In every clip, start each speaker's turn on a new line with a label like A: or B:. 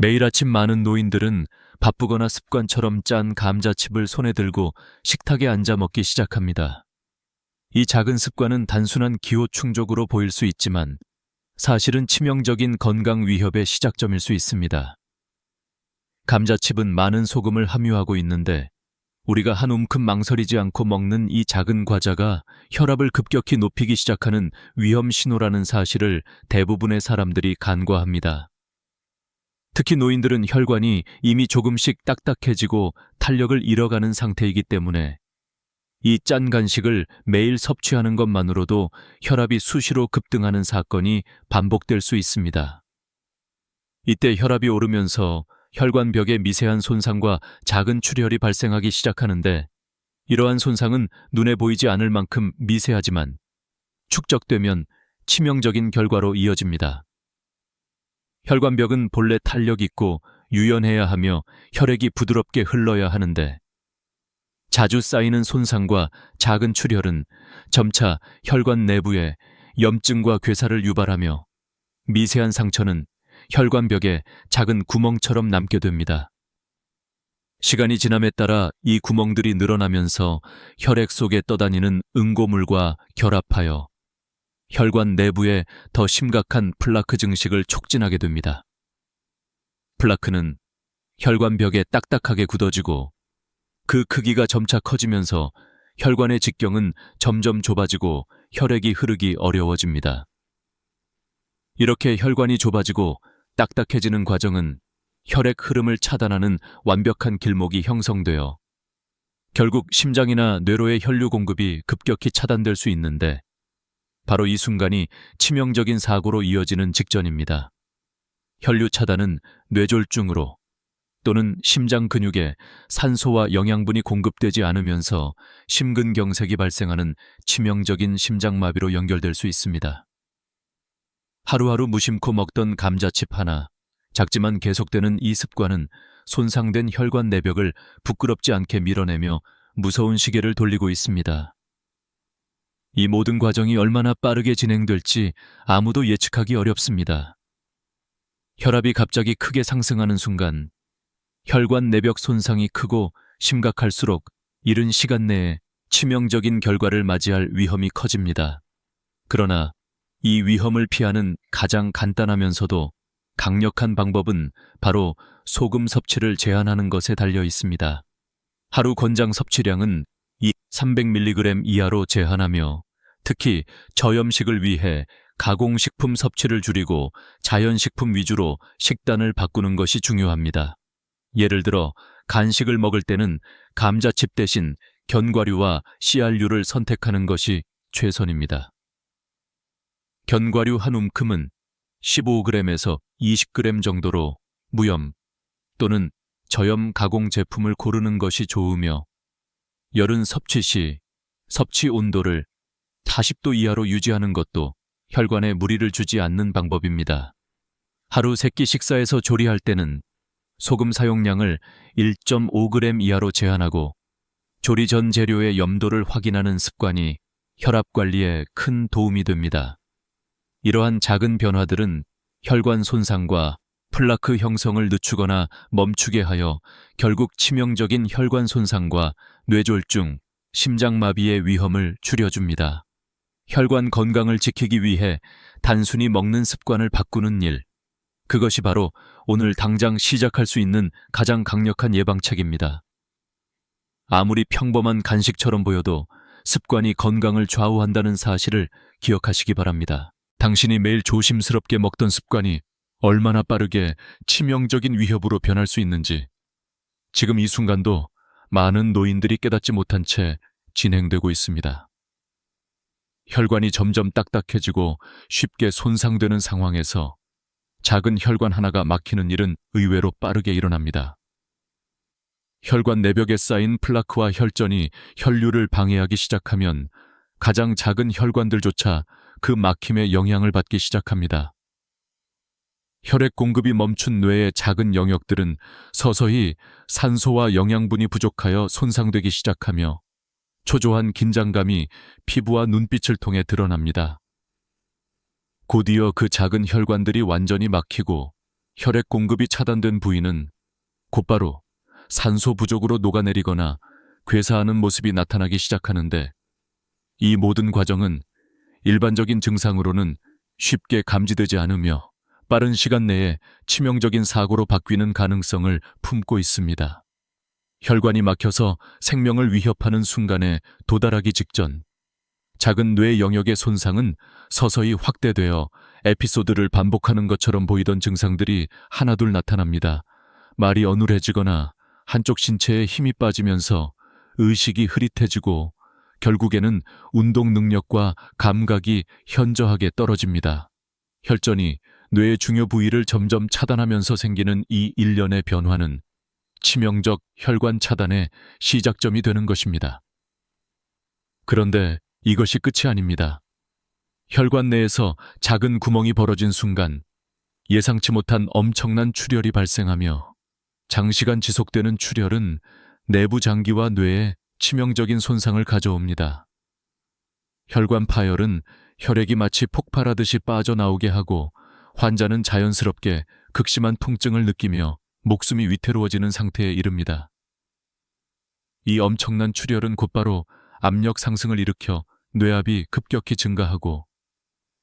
A: 매일 아침 많은 노인들은 바쁘거나 습관처럼 짠 감자칩을 손에 들고 식탁에 앉아 먹기 시작합니다. 이 작은 습관은 단순한 기호 충족으로 보일 수 있지만 사실은 치명적인 건강 위협의 시작점일 수 있습니다. 감자칩은 많은 소금을 함유하고 있는데 우리가 한 움큼 망설이지 않고 먹는 이 작은 과자가 혈압을 급격히 높이기 시작하는 위험 신호라는 사실을 대부분의 사람들이 간과합니다. 특히 노인들은 혈관이 이미 조금씩 딱딱해지고 탄력을 잃어가는 상태이기 때문에 이 짠 간식을 매일 섭취하는 것만으로도 혈압이 수시로 급등하는 사건이 반복될 수 있습니다. 이때 혈압이 오르면서 혈관벽에 미세한 손상과 작은 출혈이 발생하기 시작하는데, 이러한 손상은 눈에 보이지 않을 만큼 미세하지만 축적되면 치명적인 결과로 이어집니다. 혈관벽은 본래 탄력 있고 유연해야 하며 혈액이 부드럽게 흘러야 하는데, 자주 쌓이는 손상과 작은 출혈은 점차 혈관 내부에 염증과 괴사를 유발하며 미세한 상처는 혈관벽에 작은 구멍처럼 남게 됩니다. 시간이 지남에 따라 이 구멍들이 늘어나면서 혈액 속에 떠다니는 응고물과 결합하여 혈관 내부에 더 심각한 플라크 증식을 촉진하게 됩니다. 플라크는 혈관벽에 딱딱하게 굳어지고 그 크기가 점차 커지면서 혈관의 직경은 점점 좁아지고 혈액이 흐르기 어려워집니다. 이렇게 혈관이 좁아지고 딱딱해지는 과정은 혈액 흐름을 차단하는 완벽한 길목이 형성되어 결국 심장이나 뇌로의 혈류 공급이 급격히 차단될 수 있는데, 바로 이 순간이 치명적인 사고로 이어지는 직전입니다. 혈류 차단은 뇌졸중으로 또는 심장 근육에 산소와 영양분이 공급되지 않으면서 심근경색이 발생하는 치명적인 심장마비로 연결될 수 있습니다. 하루하루 무심코 먹던 감자칩 하나, 작지만 계속되는 이 습관은 손상된 혈관 내벽을 부끄럽지 않게 밀어내며 무서운 시계를 돌리고 있습니다. 이 모든 과정이 얼마나 빠르게 진행될지 아무도 예측하기 어렵습니다. 혈압이 갑자기 크게 상승하는 순간 혈관 내벽 손상이 크고 심각할수록 이른 시간 내에 치명적인 결과를 맞이할 위험이 커집니다. 그러나 이 위험을 피하는 가장 간단하면서도 강력한 방법은 바로 소금 섭취를 제한하는 것에 달려 있습니다. 하루 권장 섭취량은 300mg 이하로 제한하며, 특히 저염식을 위해 가공식품 섭취를 줄이고 자연식품 위주로 식단을 바꾸는 것이 중요합니다. 예를 들어 간식을 먹을 때는 감자칩 대신 견과류와 씨알류를 선택하는 것이 최선입니다. 견과류 한 움큼은 15g에서 20g 정도로 무염 또는 저염 가공 제품을 고르는 것이 좋으며, 열은 섭취 시 섭취 온도를 40도 이하로 유지하는 것도 혈관에 무리를 주지 않는 방법입니다. 하루 3끼 식사에서 조리할 때는 소금 사용량을 1.5g 이하로 제한하고 조리 전 재료의 염도를 확인하는 습관이 혈압 관리에 큰 도움이 됩니다. 이러한 작은 변화들은 혈관 손상과 플라크 형성을 늦추거나 멈추게 하여 결국 치명적인 혈관 손상과 뇌졸중, 심장마비의 위험을 줄여줍니다. 혈관 건강을 지키기 위해 단순히 먹는 습관을 바꾸는 일, 그것이 바로 오늘 당장 시작할 수 있는 가장 강력한 예방책입니다. 아무리 평범한 간식처럼 보여도 습관이 건강을 좌우한다는 사실을 기억하시기 바랍니다. 당신이 매일 조심스럽게 먹던 습관이 얼마나 빠르게 치명적인 위협으로 변할 수 있는지 지금 이 순간도 많은 노인들이 깨닫지 못한 채 진행되고 있습니다. 혈관이 점점 딱딱해지고 쉽게 손상되는 상황에서 작은 혈관 하나가 막히는 일은 의외로 빠르게 일어납니다. 혈관 내벽에 쌓인 플라크와 혈전이 혈류를 방해하기 시작하면 가장 작은 혈관들조차 그 막힘에 영향을 받기 시작합니다. 혈액 공급이 멈춘 뇌의 작은 영역들은 서서히 산소와 영양분이 부족하여 손상되기 시작하며 초조한 긴장감이 피부와 눈빛을 통해 드러납니다. 곧이어 그 작은 혈관들이 완전히 막히고 혈액 공급이 차단된 부위는 곧바로 산소 부족으로 녹아내리거나 괴사하는 모습이 나타나기 시작하는데, 이 모든 과정은 일반적인 증상으로는 쉽게 감지되지 않으며 빠른 시간 내에 치명적인 사고로 바뀌는 가능성을 품고 있습니다. 혈관이 막혀서 생명을 위협하는 순간에 도달하기 직전, 작은 뇌 영역의 손상은 서서히 확대되어 에피소드를 반복하는 것처럼 보이던 증상들이 하나둘 나타납니다. 말이 어눌해지거나 한쪽 신체에 힘이 빠지면서 의식이 흐릿해지고 결국에는 운동 능력과 감각이 현저하게 떨어집니다. 혈전이 뇌의 중요 부위를 점점 차단하면서 생기는 이 일련의 변화는 치명적 혈관 차단의 시작점이 되는 것입니다. 그런데 이것이 끝이 아닙니다. 혈관 내에서 작은 구멍이 벌어진 순간 예상치 못한 엄청난 출혈이 발생하며, 장시간 지속되는 출혈은 내부 장기와 뇌에 치명적인 손상을 가져옵니다. 혈관 파열은 혈액이 마치 폭발하듯이 빠져나오게 하고 환자는 자연스럽게 극심한 통증을 느끼며 목숨이 위태로워지는 상태에 이릅니다. 이 엄청난 출혈은 곧바로 압력 상승을 일으켜 뇌압이 급격히 증가하고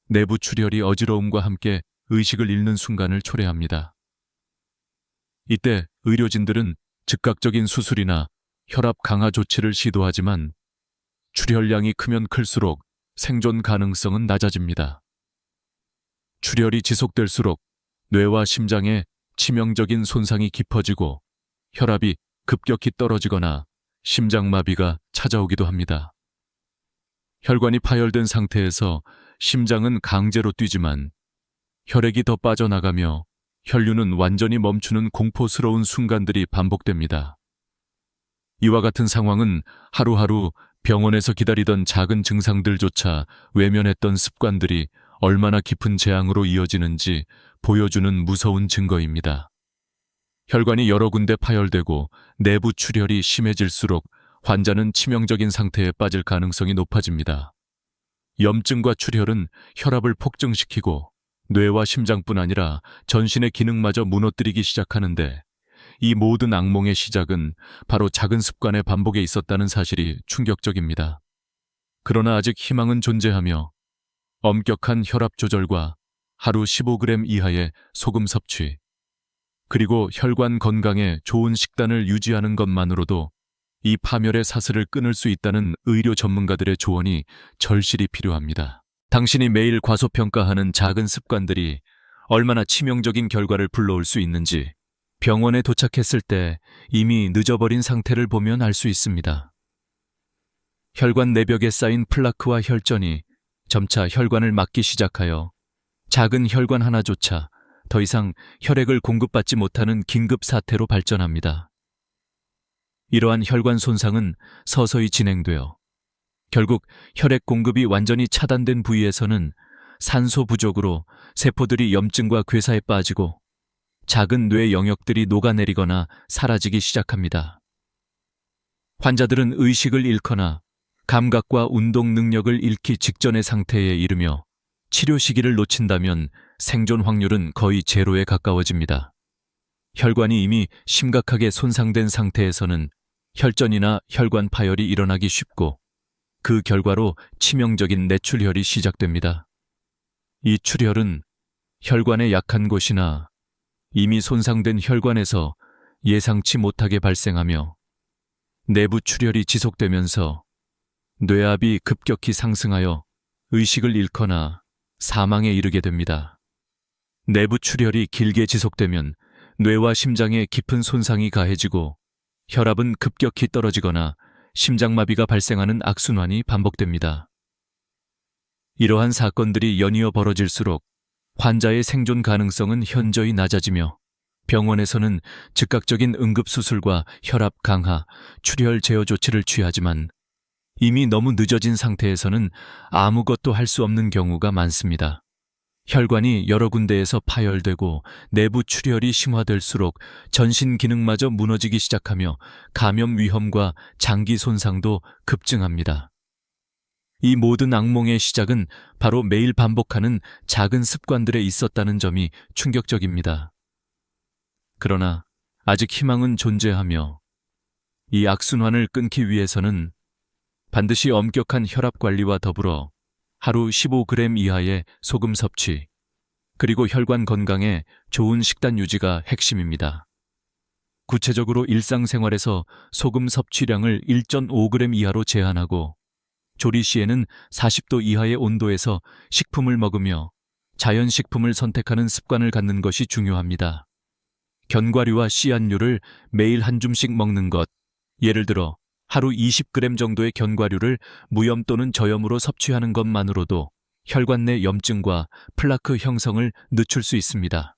A: 내부 출혈이 어지러움과 함께 의식을 잃는 순간을 초래합니다. 이때 의료진들은 즉각적인 수술이나 혈압 강화 조치를 시도하지만 출혈량이 크면 클수록 생존 가능성은 낮아집니다. 출혈이 지속될수록 뇌와 심장에 치명적인 손상이 깊어지고 혈압이 급격히 떨어지거나 심장마비가 찾아오기도 합니다. 혈관이 파열된 상태에서 심장은 강제로 뛰지만 혈액이 더 빠져나가며 혈류는 완전히 멈추는 공포스러운 순간들이 반복됩니다. 이와 같은 상황은 하루하루 병원에서 기다리던 작은 증상들조차 외면했던 습관들이 얼마나 깊은 재앙으로 이어지는지 보여주는 무서운 증거입니다. 혈관이 여러 군데 파열되고 내부 출혈이 심해질수록 환자는 치명적인 상태에 빠질 가능성이 높아집니다. 염증과 출혈은 혈압을 폭증시키고 뇌와 심장뿐 아니라 전신의 기능마저 무너뜨리기 시작하는데, 이 모든 악몽의 시작은 바로 작은 습관의 반복에 있었다는 사실이 충격적입니다. 그러나 아직 희망은 존재하며 엄격한 혈압 조절과 하루 15g 이하의 소금 섭취, 그리고 혈관 건강에 좋은 식단을 유지하는 것만으로도 이 파멸의 사슬을 끊을 수 있다는 의료 전문가들의 조언이 절실히 필요합니다. 당신이 매일 과소평가하는 작은 습관들이 얼마나 치명적인 결과를 불러올 수 있는지 병원에 도착했을 때 이미 늦어버린 상태를 보면 알 수 있습니다. 혈관 내벽에 쌓인 플라크와 혈전이 점차 혈관을 막기 시작하여 작은 혈관 하나조차 더 이상 혈액을 공급받지 못하는 긴급 사태로 발전합니다. 이러한 혈관 손상은 서서히 진행되어 결국 혈액 공급이 완전히 차단된 부위에서는 산소 부족으로 세포들이 염증과 괴사에 빠지고 작은 뇌 영역들이 녹아내리거나 사라지기 시작합니다. 환자들은 의식을 잃거나 감각과 운동 능력을 잃기 직전의 상태에 이르며 치료 시기를 놓친다면 생존 확률은 거의 제로에 가까워집니다. 혈관이 이미 심각하게 손상된 상태에서는 혈전이나 혈관 파열이 일어나기 쉽고 그 결과로 치명적인 뇌출혈이 시작됩니다. 이 출혈은 혈관의 약한 곳이나 이미 손상된 혈관에서 예상치 못하게 발생하며 내부 출혈이 지속되면서 뇌압이 급격히 상승하여 의식을 잃거나 사망에 이르게 됩니다. 내부 출혈이 길게 지속되면 뇌와 심장에 깊은 손상이 가해지고 혈압은 급격히 떨어지거나 심장마비가 발생하는 악순환이 반복됩니다. 이러한 사건들이 연이어 벌어질수록 환자의 생존 가능성은 현저히 낮아지며 병원에서는 즉각적인 응급수술과 혈압 강화, 출혈 제어 조치를 취하지만 이미 너무 늦어진 상태에서는 아무것도 할 수 없는 경우가 많습니다. 혈관이 여러 군데에서 파열되고 내부 출혈이 심화될수록 전신 기능마저 무너지기 시작하며 감염 위험과 장기 손상도 급증합니다. 이 모든 악몽의 시작은 바로 매일 반복하는 작은 습관들에 있었다는 점이 충격적입니다. 그러나 아직 희망은 존재하며 이 악순환을 끊기 위해서는 반드시 엄격한 혈압 관리와 더불어 하루 15g 이하의 소금 섭취, 그리고 혈관 건강에 좋은 식단 유지가 핵심입니다. 구체적으로 일상생활에서 소금 섭취량을 1.5g 이하로 제한하고 조리 시에는 40도 이하의 온도에서 식품을 먹으며 자연식품을 선택하는 습관을 갖는 것이 중요합니다. 견과류와 씨앗류를 매일 한 줌씩 먹는 것, 예를 들어 하루 20g 정도의 견과류를 무염 또는 저염으로 섭취하는 것만으로도 혈관 내 염증과 플라크 형성을 늦출 수 있습니다.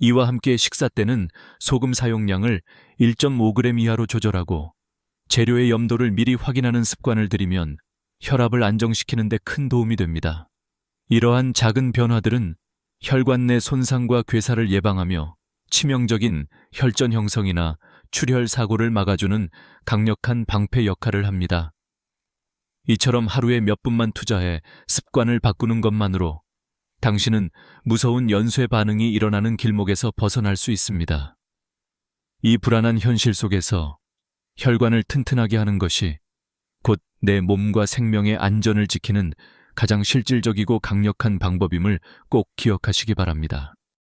A: 이와 함께 식사 때는 소금 사용량을 1.5g 이하로 조절하고 재료의 염도를 미리 확인하는 습관을 들이면 혈압을 안정시키는 데 큰 도움이 됩니다. 이러한 작은 변화들은 혈관 내 손상과 괴사를 예방하며 치명적인 혈전 형성이나 출혈 사고를 막아주는 강력한 방패 역할을 합니다. 이처럼 하루에 몇 분만 투자해 습관을 바꾸는 것만으로 당신은 무서운 연쇄 반응이 일어나는 길목에서 벗어날 수 있습니다. 이 불안한 현실 속에서 혈관을 튼튼하게 하는 것이 곧 내 몸과 생명의 안전을 지키는 가장 실질적이고 강력한 방법임을 꼭 기억하시기 바랍니다.